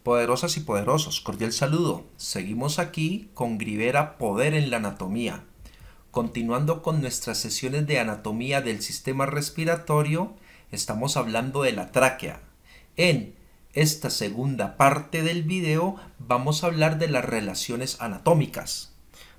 Poderosas y poderosos, cordial saludo. Seguimos aquí con Grivera Poder en la Anatomía. Continuando con nuestras sesiones de anatomía del sistema respiratorio, estamos hablando de la tráquea. En esta segunda parte del video vamos a hablar de las relaciones anatómicas.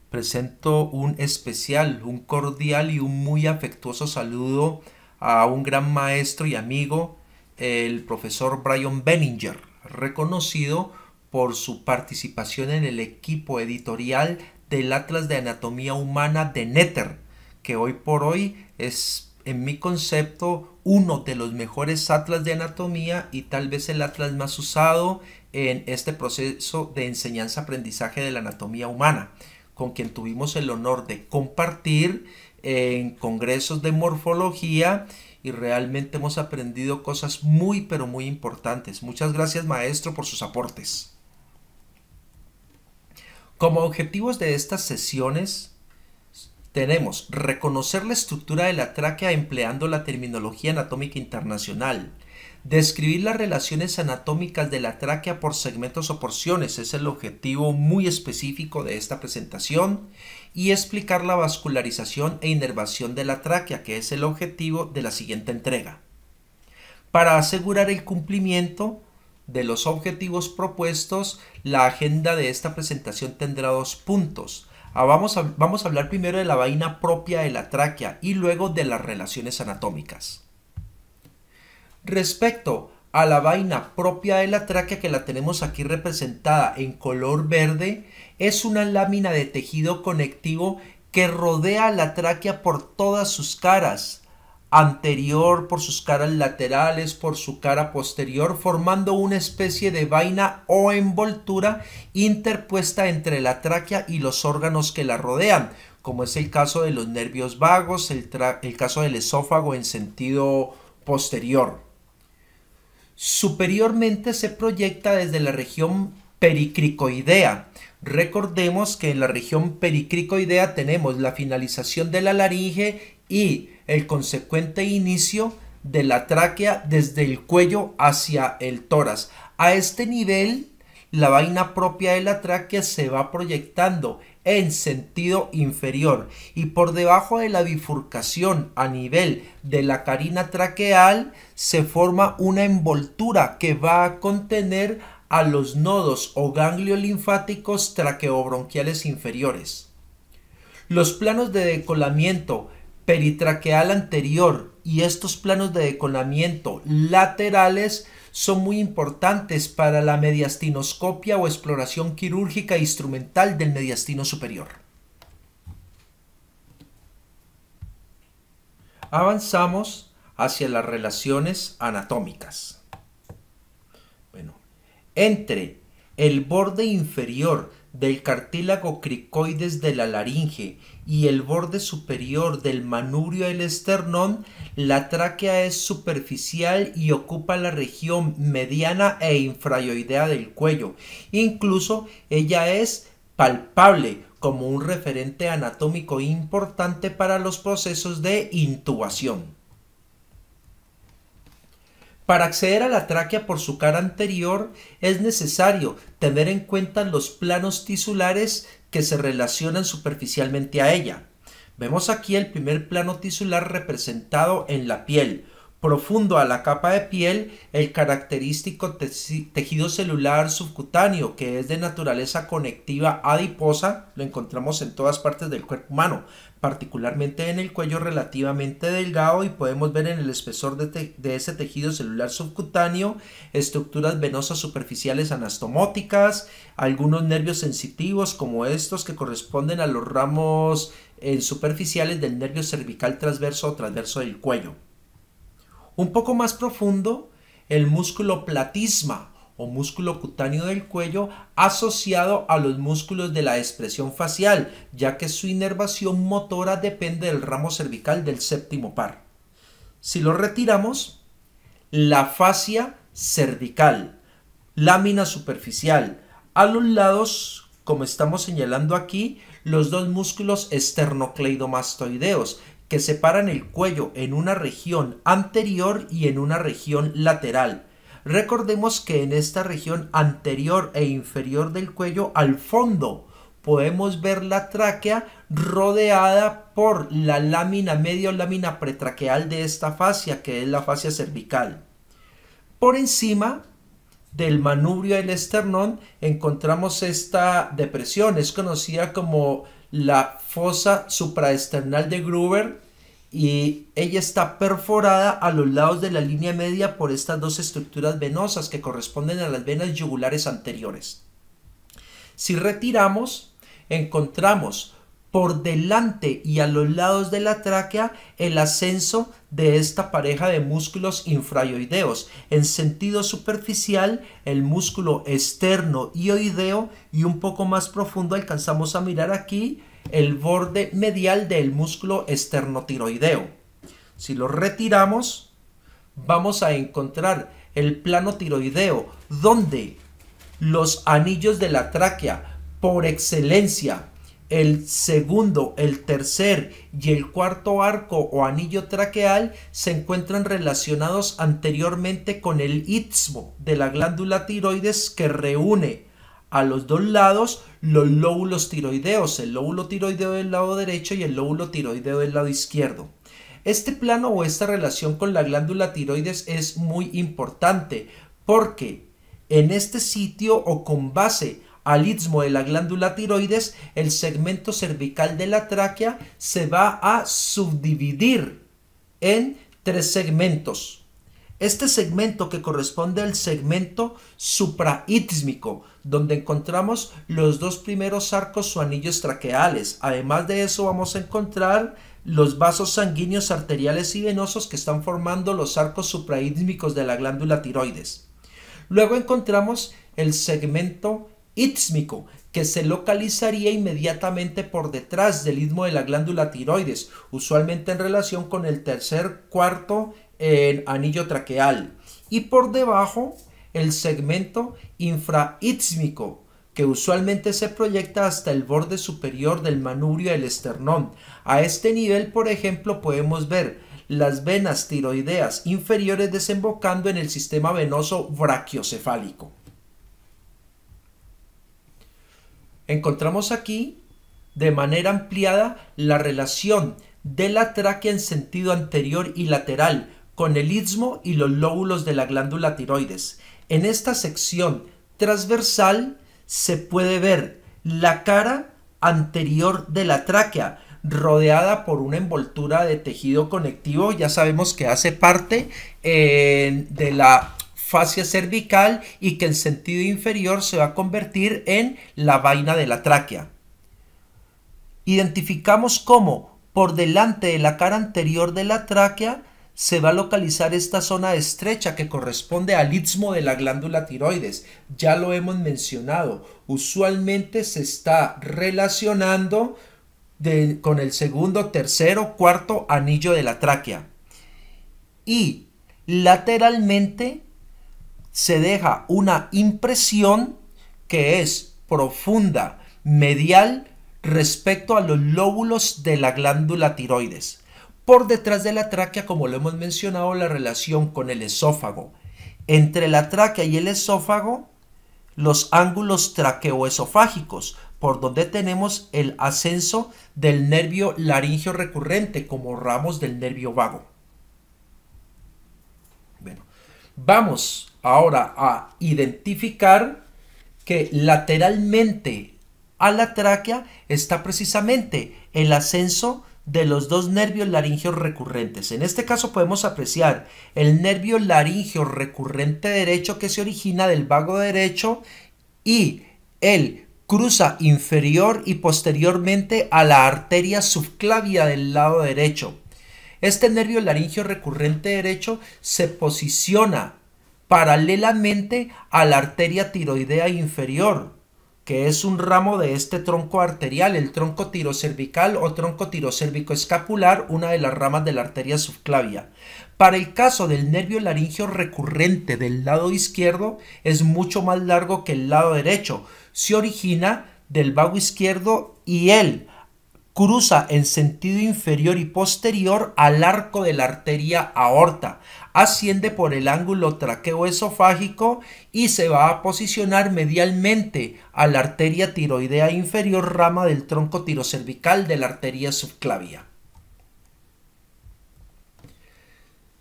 Presento un especial, un cordial y un muy afectuoso saludo a un gran maestro y amigo, el profesor Brian Benninger, reconocido por su participación en el equipo editorial del Atlas de Anatomía Humana de Netter, que hoy por hoy es, en mi concepto, uno de los mejores atlas de anatomía y tal vez el atlas más usado en este proceso de enseñanza-aprendizaje de la anatomía humana, con quien tuvimos el honor de compartir en congresos de morfología y realmente hemos aprendido cosas muy pero muy importantes. Muchas gracias, maestro, por sus aportes. Como objetivos de estas sesiones tenemos reconocer la estructura de la tráquea empleando la terminología anatómica internacional, describir las relaciones anatómicas de la tráquea por segmentos o porciones, es el objetivo muy específico de esta presentación, y explicar la vascularización e inervación de la tráquea, que es el objetivo de la siguiente entrega. Para asegurar el cumplimiento de los objetivos propuestos, la agenda de esta presentación tendrá 2 puntos. Vamos a hablar primero de la vaina propia de la tráquea y luego de las relaciones anatómicas. Respecto a la vaina propia de la tráquea, que la tenemos aquí representada en color verde, es una lámina de tejido conectivo que rodea la tráquea por todas sus caras, anterior, por sus caras laterales, por su cara posterior, formando una especie de vaina o envoltura interpuesta entre la tráquea y los órganos que la rodean, como es el caso de los nervios vagos, el caso del esófago en sentido posterior. Superiormente se proyecta desde la región pericricoidea. Recordemos que en la región pericricoidea tenemos la finalización de la laringe y el consecuente inicio de la tráquea desde el cuello hacia el tórax. A este nivel, la vaina propia de la tráquea se va proyectando en sentido inferior y por debajo de la bifurcación a nivel de la carina traqueal se forma una envoltura que va a contener a los nodos o ganglios linfáticos traqueobronquiales inferiores. Los planos de decolamiento peritraqueal anterior y estos planos de decolamiento laterales son muy importantes para la mediastinoscopia o exploración quirúrgica instrumental del mediastino superior. Avanzamos hacia las relaciones anatómicas. Entre el borde inferior del cartílago cricoides de la laringe y el borde superior del manubrio del esternón, la tráquea es superficial y ocupa la región mediana e infraoidea del cuello. Incluso ella es palpable como un referente anatómico importante para los procesos de intubación. Para acceder a la tráquea por su cara anterior es necesario tener en cuenta los planos tisulares que se relacionan superficialmente a ella. Vemos aquí el primer plano tisular representado en la piel. Profundo a la capa de piel, el característico tejido celular subcutáneo, que es de naturaleza conectiva adiposa, lo encontramos en todas partes del cuerpo humano, particularmente en el cuello relativamente delgado, y podemos ver en el espesor de ese tejido celular subcutáneo estructuras venosas superficiales anastomóticas, algunos nervios sensitivos como estos que corresponden a los ramos superficiales del nervio cervical transverso o transverso del cuello. Un poco más profundo, el músculo platisma o músculo cutáneo del cuello asociado a los músculos de la expresión facial, ya que su inervación motora depende del ramo cervical del séptimo par. Si lo retiramos, la fascia cervical, lámina superficial, a los lados, como estamos señalando aquí, los 2 músculos esternocleidomastoideos, que separan el cuello en una región anterior y en una región lateral. Recordemos que en esta región anterior e inferior del cuello, al fondo, podemos ver la tráquea rodeada por la lámina media o lámina pretraqueal de esta fascia, que es la fascia cervical. Por encima del manubrio del esternón encontramos esta depresión, es conocida como la fosa supraesternal de Gruber, y ella está perforada a los lados de la línea media por estas dos estructuras venosas que corresponden a las venas yugulares anteriores. Si retiramos, encontramos por delante y a los lados de la tráquea el ascenso de esta pareja de músculos infraoideos. En sentido superficial, el músculo externo ioideo, y un poco más profundo alcanzamos a mirar aquí el borde medial del músculo esternotiroideo. Si lo retiramos, vamos a encontrar el plano tiroideo, donde los anillos de la tráquea, por excelencia, el segundo, el tercer y el cuarto arco o anillo traqueal, se encuentran relacionados anteriormente con el istmo de la glándula tiroides, que reúne a los dos lados los lóbulos tiroideos, el lóbulo tiroideo del lado derecho y el lóbulo tiroideo del lado izquierdo. Este plano o esta relación con la glándula tiroides es muy importante, porque en este sitio o con base al istmo de la glándula tiroides, el segmento cervical de la tráquea se va a subdividir en 3 segmentos. Este segmento, que corresponde al segmento supraístmico, donde encontramos los 2 primeros arcos o anillos traqueales. Además de eso, vamos a encontrar los vasos sanguíneos arteriales y venosos que están formando los arcos supraístmicos de la glándula tiroides. Luego encontramos el segmento ístmico, que se localizaría inmediatamente por detrás del istmo de la glándula tiroides, usualmente en relación con el tercer, cuarto anillo traqueal, y por debajo el segmento infraístmico, que usualmente se proyecta hasta el borde superior del manubrio del esternón. A este nivel, por ejemplo, podemos ver las venas tiroideas inferiores desembocando en el sistema venoso brachiocefálico. Encontramos aquí de manera ampliada la relación de la tráquea en sentido anterior y lateral con el istmo y los lóbulos de la glándula tiroides. En esta sección transversal se puede ver la cara anterior de la tráquea, rodeada por una envoltura de tejido conectivo. Ya sabemos que hace parte de la fascia cervical y que en sentido inferior se va a convertir en la vaina de la tráquea. Identificamos cómo por delante de la cara anterior de la tráquea se va a localizar esta zona estrecha que corresponde al istmo de la glándula tiroides. Ya lo hemos mencionado, usualmente se está relacionando con el segundo, tercero, cuarto anillo de la tráquea. Y lateralmente se deja una impresión que es profunda, medial, respecto a los lóbulos de la glándula tiroides. Por detrás de la tráquea, como lo hemos mencionado, la relación con el esófago. Entre la tráquea y el esófago, los ángulos traqueoesofágicos, por donde tenemos el ascenso del nervio laringio recurrente como ramos del nervio vago. Bueno, vamos ahora a identificar que lateralmente a la tráquea está precisamente el ascenso de los 2 nervios laringeos recurrentes. En este caso podemos apreciar el nervio laringeo recurrente derecho, que se origina del vago derecho y él cruza inferior y posteriormente a la arteria subclavia del lado derecho. Este nervio laringeo recurrente derecho se posiciona paralelamente a la arteria tiroidea inferior, que es un ramo de este tronco arterial, el tronco tirocervical o tronco tirocérvico-escapular, una de las ramas de la arteria subclavia. Para el caso del nervio laringeo recurrente del lado izquierdo, es mucho más largo que el lado derecho. Se origina del vago izquierdo y él cruza en sentido inferior y posterior al arco de la arteria aorta, asciende por el ángulo traqueoesofágico y se va a posicionar medialmente a la arteria tiroidea inferior, rama del tronco tirocervical de la arteria subclavia.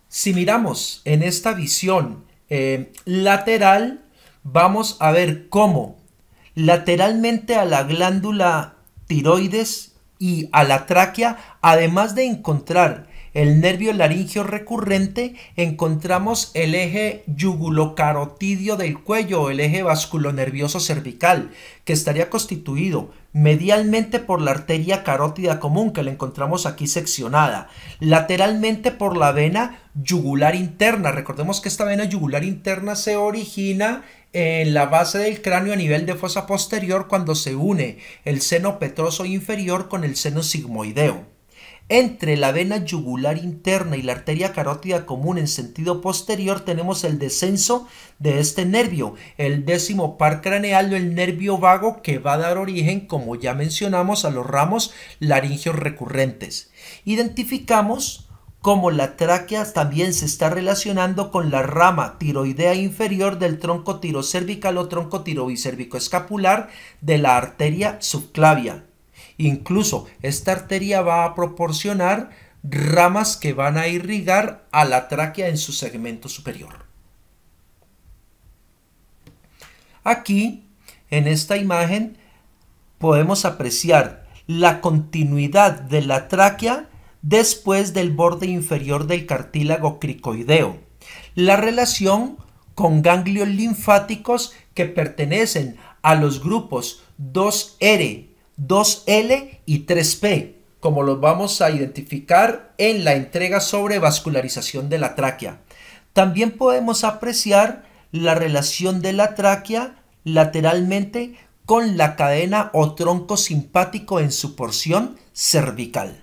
Si miramos en esta visión lateral, vamos a ver cómo lateralmente a la glándula tiroides y a la tráquea, además de encontrar el nervio laringio recurrente, encontramos el eje yugulocarotidio del cuello o el eje vasculonervioso cervical, que estaría constituido medialmente por la arteria carótida común, que la encontramos aquí seccionada, lateralmente por la vena yugular interna. Recordemos que esta vena yugular interna se origina en la base del cráneo a nivel de fosa posterior cuando se une el seno petroso inferior con el seno sigmoideo. Entre la vena yugular interna y la arteria carótida común en sentido posterior tenemos el descenso de este nervio, el décimo par craneal o el nervio vago, que va a dar origen, como ya mencionamos, a los ramos laringios recurrentes. Identificamos cómo la tráquea también se está relacionando con la rama tiroidea inferior del tronco tirocervical o tronco tirobicervicoescapular de la arteria subclavia. Incluso esta arteria va a proporcionar ramas que van a irrigar a la tráquea en su segmento superior. Aquí, en esta imagen, podemos apreciar la continuidad de la tráquea después del borde inferior del cartílago cricoideo, la relación con ganglios linfáticos que pertenecen a los grupos 2R, 2L y 3P, como los vamos a identificar en la entrega sobre vascularización de la tráquea. También podemos apreciar la relación de la tráquea lateralmente con la cadena o tronco simpático en su porción cervical.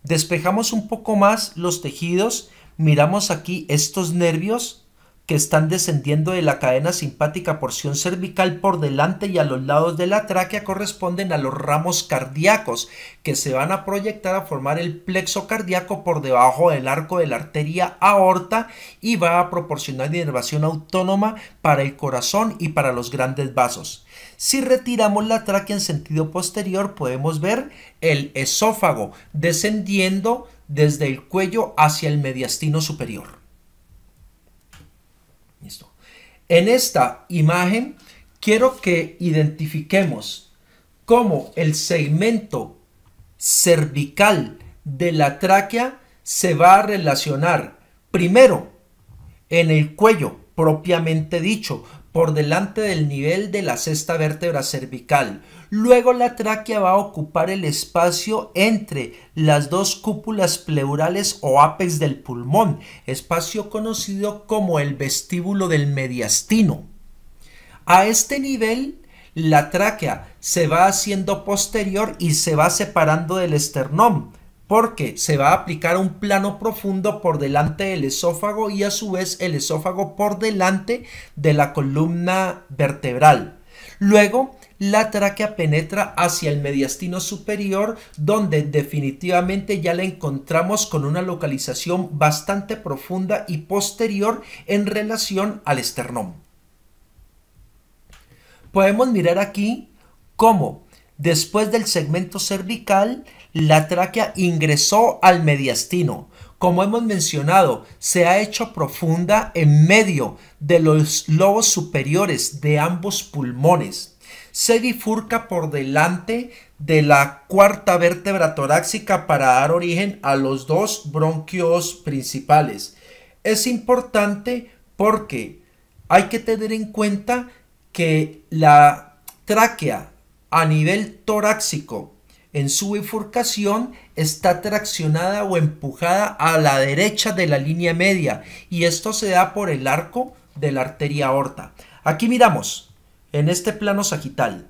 Despejamos un poco más los tejidos, miramos aquí estos nervios que están descendiendo de la cadena simpática porción cervical por delante y a los lados de la tráquea corresponden a los ramos cardíacos que se van a proyectar a formar el plexo cardíaco por debajo del arco de la arteria aorta y va a proporcionar inervación autónoma para el corazón y para los grandes vasos. Si retiramos la tráquea en sentido posterior, podemos ver el esófago descendiendo desde el cuello hacia el mediastino superior. Listo. En esta imagen quiero que identifiquemos cómo el segmento cervical de la tráquea se va a relacionar primero en el cuello propiamente dicho, por delante del nivel de la sexta vértebra cervical. Luego la tráquea va a ocupar el espacio entre las dos cúpulas pleurales o ápex del pulmón, espacio conocido como el vestíbulo del mediastino. A este nivel, la tráquea se va haciendo posterior y se va separando del esternón, porque se va a aplicar un plano profundo por delante del esófago y a su vez el esófago por delante de la columna vertebral. Luego, la tráquea penetra hacia el mediastino superior, donde definitivamente ya la encontramos con una localización bastante profunda y posterior en relación al esternón. Podemos mirar aquí cómo después del segmento cervical, la tráquea ingresó al mediastino. Como hemos mencionado, se ha hecho profunda en medio de los lobos superiores de ambos pulmones. Se bifurca por delante de la cuarta vértebra torácica para dar origen a los dos bronquios principales. Es importante porque hay que tener en cuenta que la tráquea a nivel torácico en su bifurcación está traccionada o empujada a la derecha de la línea media y esto se da por el arco de la arteria aorta. Aquí miramos en este plano sagital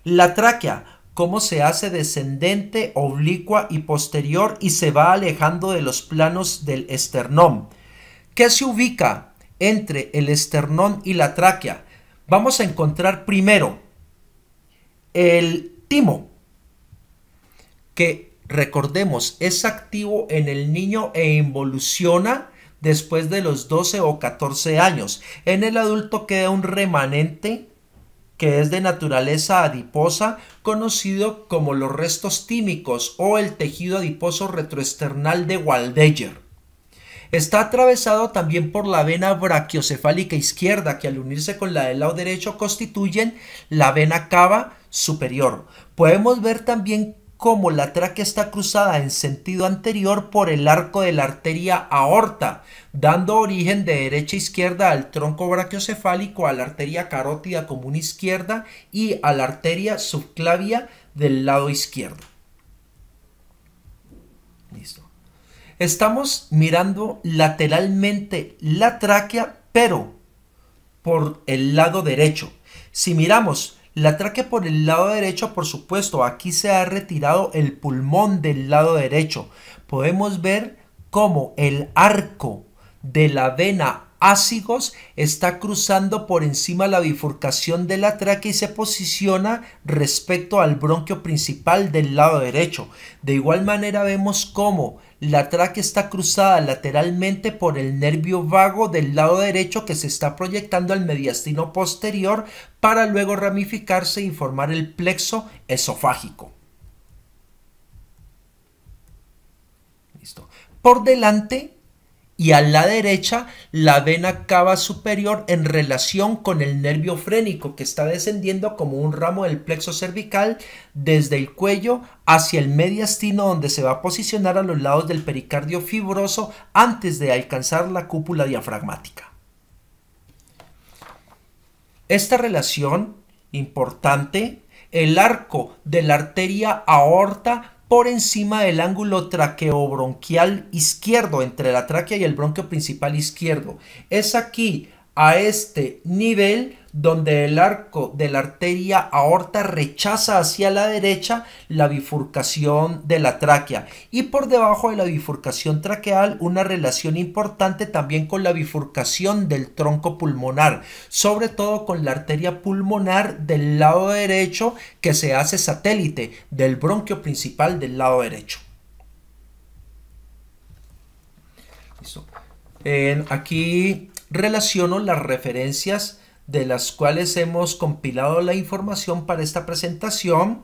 la tráquea cómo se hace descendente, oblicua y posterior y se va alejando de los planos del esternón. ¿Qué se ubica entre el esternón y la tráquea? Vamos a encontrar primero El timo, que recordemos es activo en el niño e involuciona después de los 12 o 14 años. En el adulto queda un remanente que es de naturaleza adiposa, conocido como los restos tímicos o el tejido adiposo retroesternal de Waldeyer. Está atravesado también por la vena brachiocefálica izquierda, que al unirse con la del lado derecho constituyen la vena cava superior. Podemos ver también cómo la tráquea está cruzada en sentido anterior por el arco de la arteria aorta, dando origen de derecha a izquierda al tronco brachiocefálico, a la arteria carótida común izquierda y a la arteria subclavia del lado izquierdo. Listo. Estamos mirando lateralmente la tráquea, pero por el lado derecho. Si miramos la tráquea por el lado derecho, por supuesto, aquí se ha retirado el pulmón del lado derecho. Podemos ver cómo el arco de la vena ácigos está cruzando por encima la bifurcación de la tráquea y se posiciona respecto al bronquio principal del lado derecho. De igual manera vemos cómo la tráquea está cruzada lateralmente por el nervio vago del lado derecho que se está proyectando al mediastino posterior para luego ramificarse y formar el plexo esofágico. Listo. Por delante y a la derecha la vena cava superior en relación con el nervio frénico que está descendiendo como un ramo del plexo cervical desde el cuello hacia el mediastino, donde se va a posicionar a los lados del pericardio fibroso antes de alcanzar la cúpula diafragmática. Esta relación importante, el arco de la arteria aorta por encima del ángulo traqueobronquial izquierdo entre la tráquea y el bronquio principal izquierdo. Es aquí, a este nivel, donde el arco de la arteria aorta rechaza hacia la derecha la bifurcación de la tráquea, y por debajo de la bifurcación traqueal una relación importante también con la bifurcación del tronco pulmonar, sobre todo con la arteria pulmonar del lado derecho que se hace satélite del bronquio principal del lado derecho. Listo. Aquí relaciono las referencias de las cuales hemos compilado la información para esta presentación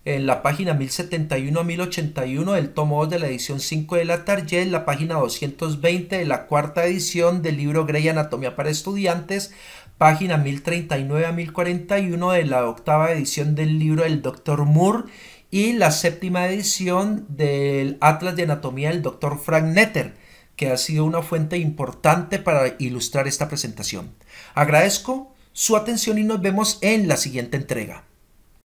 en la página 1071 a 1081 del tomo 2 de la edición 5 de la Target, la página 220 de la cuarta edición del libro Grey Anatomía para Estudiantes, página 1039 a 1041 de la octava edición del libro del Dr. Moore y la séptima edición del Atlas de Anatomía del Dr. Frank Netter, que ha sido una fuente importante para ilustrar esta presentación. Agradezco su atención y nos vemos en la siguiente entrega.